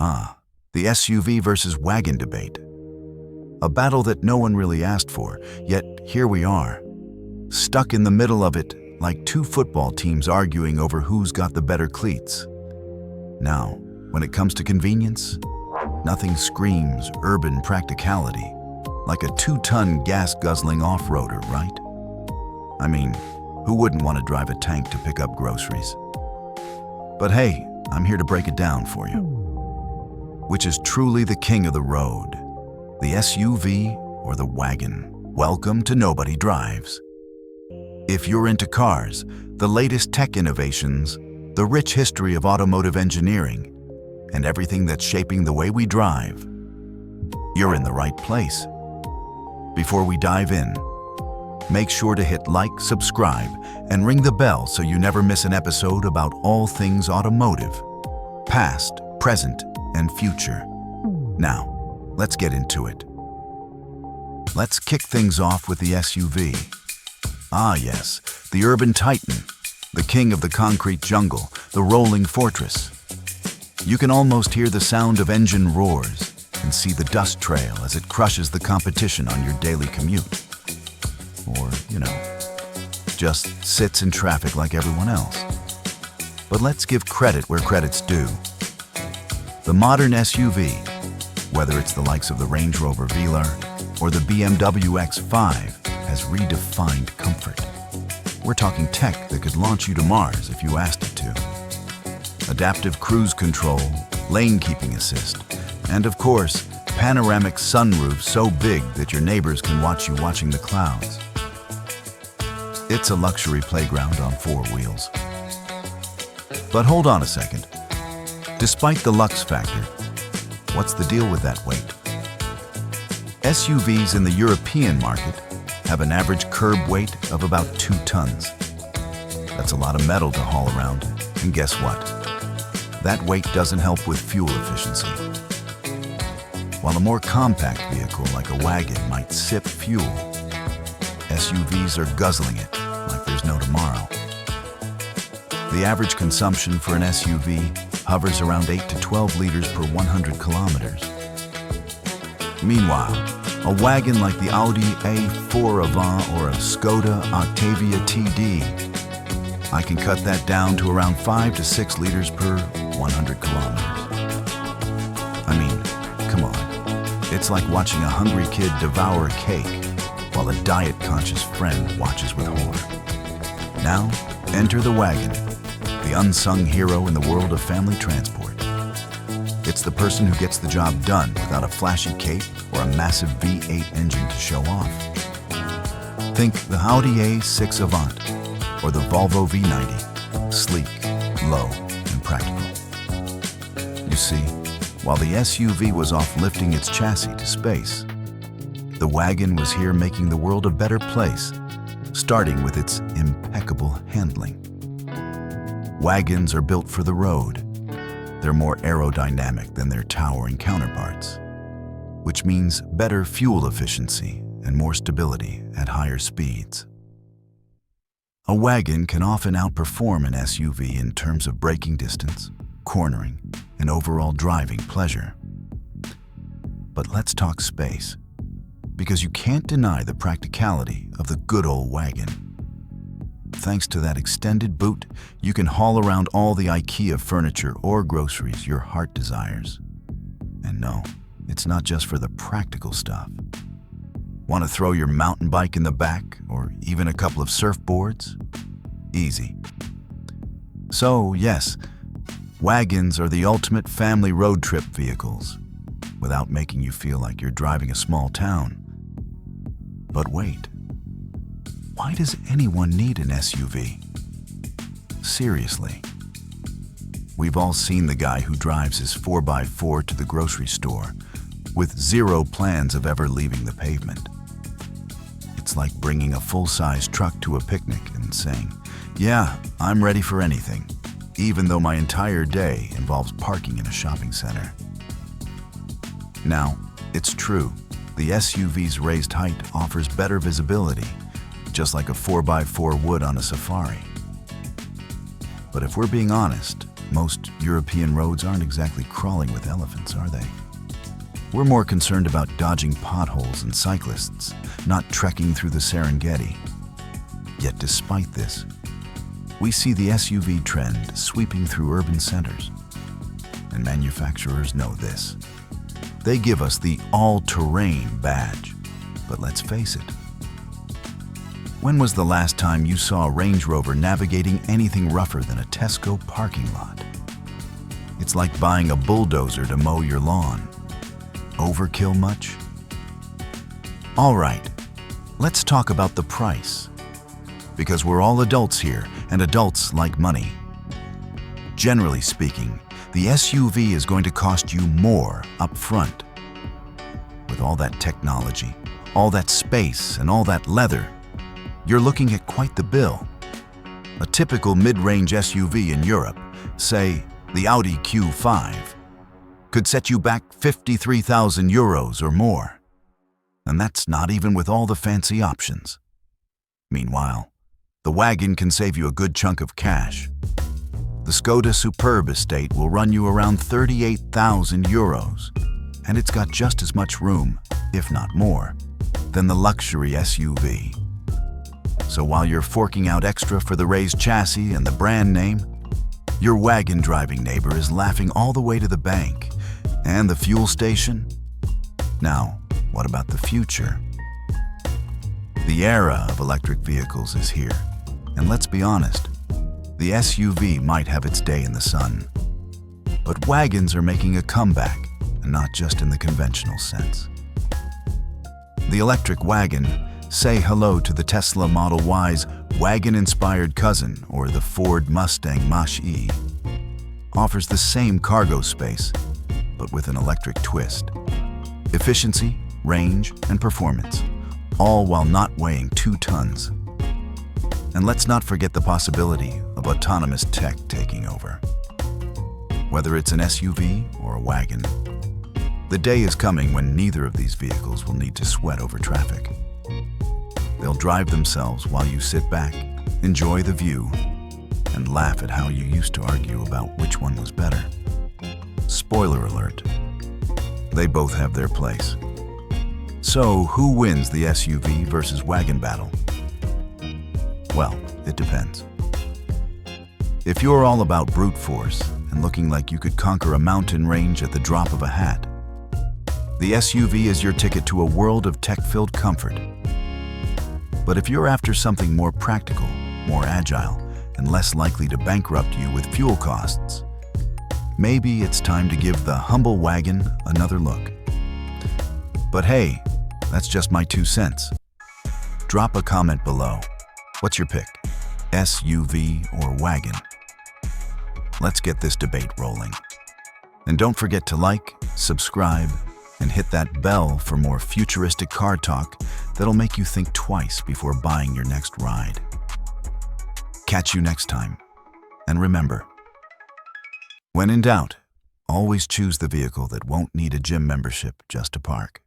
The SUV versus wagon debate. A battle that no one really asked for, yet here we are, stuck in the middle of it like two football teams arguing over who's got the better cleats. Now, when it comes to convenience, nothing screams urban practicality like a 2-ton gas-guzzling off-roader, right? I mean, who wouldn't want to drive a tank to pick up groceries? But hey, I'm here to break it down for you. Which is truly the king of the road, the SUV or the wagon? Welcome to Nobody Drives. If you're into cars, the latest tech innovations, the rich history of automotive engineering, and everything that's shaping the way we drive, you're in the right place. Before we dive in, make sure to hit like, subscribe, and ring the bell so you never miss an episode about all things automotive, past, present, and future. Now, let's get into it. Let's kick things off with the SUV. Yes, the urban titan, the king of the concrete jungle, the rolling fortress. You can almost hear the sound of engine roars and see the dust trail as it crushes the competition on your daily commute. Or, just sits in traffic like everyone else. But let's give credit where credit's due. The modern SUV, whether it's the likes of the Range Rover Velar or the BMW X5, has redefined comfort. We're talking tech that could launch you to Mars if you asked it to. Adaptive cruise control, lane keeping assist, and of course, panoramic sunroof so big that your neighbors can watch you watching the clouds. It's a luxury playground on 4 wheels. But hold on a second. Despite the lux factor, what's the deal with that weight? SUVs in the European market have an average curb weight of about 2 tons. That's a lot of metal to haul around, and guess what? That weight doesn't help with fuel efficiency. While a more compact vehicle like a wagon might sip fuel, SUVs are guzzling it like there's no tomorrow. The average consumption for an SUV hovers around 8 to 12 liters per 100 kilometers. Meanwhile, a wagon like the Audi A4 Avant or a Skoda Octavia TD, I can cut that down to around 5 to 6 liters per 100 kilometers. I mean, come on. It's like watching a hungry kid devour a cake while a diet-conscious friend watches with horror. Now, enter the wagon, the unsung hero in the world of family transport. It's the person who gets the job done without a flashy cape or a massive V8 engine to show off. Think the Audi A6 Avant or the Volvo V90, sleek, low, and practical. You see, while the SUV was off lifting its chassis to space, the wagon was here making the world a better place, starting with its impeccable handling. Wagons are built for the road. They're more aerodynamic than their towering counterparts, which means better fuel efficiency and more stability at higher speeds. A wagon can often outperform an SUV in terms of braking distance, cornering, and overall driving pleasure. But let's talk space, because you can't deny the practicality of the good old wagon. Thanks to that extended boot, you can haul around all the IKEA furniture or groceries your heart desires. And no, it's not just for the practical stuff. Want to throw your mountain bike in the back or even a couple of surfboards? Easy. So yes, wagons are the ultimate family road trip vehicles, without making you feel like you're driving a small town. But wait. Why does anyone need an SUV? Seriously. We've all seen the guy who drives his 4x4 to the grocery store with zero plans of ever leaving the pavement. It's like bringing a full-size truck to a picnic and saying, "Yeah, I'm ready for anything," even though my entire day involves parking in a shopping center. Now, it's true, the SUV's raised height offers better visibility, just like a 4x4 would on a safari. But if we're being honest, Most European roads aren't exactly crawling with elephants, are they? We're more concerned about dodging potholes and cyclists, not trekking through the Serengeti. Yet despite this, we see the SUV trend sweeping through urban centers. And manufacturers know this. They give us the all-terrain badge. But let's face it. When was the last time you saw a Range Rover navigating anything rougher than a Tesco parking lot? It's like buying a bulldozer to mow your lawn. Overkill much? All right, let's talk about the price. Because we're all adults here, and adults like money. Generally speaking, the SUV is going to cost you more up front. With all that technology, all that space, and all that leather, you're looking at quite the bill. A typical mid-range SUV in Europe, say the Audi Q5, could set you back 53,000 euros or more. And that's not even with all the fancy options. Meanwhile, the Wagon can save you a good chunk of cash. The Skoda Superb estate will run you around 38,000 euros, and it's got just as much room, if not more, than the luxury SUV. So while you're forking out extra for the raised chassis and the brand name, your wagon driving neighbor is laughing all the way to the bank. And the fuel station? Now, what about the future? The era of electric vehicles is here. And let's be honest, the SUV might have its day in the sun. But wagons are making a comeback, and not just in the conventional sense. The electric wagon, say hello to the Tesla Model Y's wagon-inspired cousin, or the Ford Mustang Mach-E, offers the same cargo space, but with an electric twist. Efficiency, range, and performance, all while not weighing 2 tons. And let's not forget the possibility of autonomous tech taking over. Whether it's an SUV or a wagon, the day is coming when neither of these vehicles will need to sweat over traffic. They'll drive themselves while you sit back, enjoy the view, and laugh at how you used to argue about which one was better. Spoiler alert, they both have their place. So who wins the SUV versus wagon battle? Well, it depends. If you're all about brute force and looking like you could conquer a mountain range at the drop of a hat, the SUV is your ticket to a world of tech-filled comfort. But if you're after something more practical, more agile, and less likely to bankrupt you with fuel costs, maybe it's time to give the humble wagon another look. But hey, that's just my 2 cents. Drop a comment below. What's your pick? SUV or wagon? Let's get this debate rolling. And don't forget to like, subscribe, and hit that bell for more futuristic car talk that'll make you think twice before buying your next ride. Catch you next time. And remember, when in doubt, always choose the vehicle that won't need a gym membership just to park.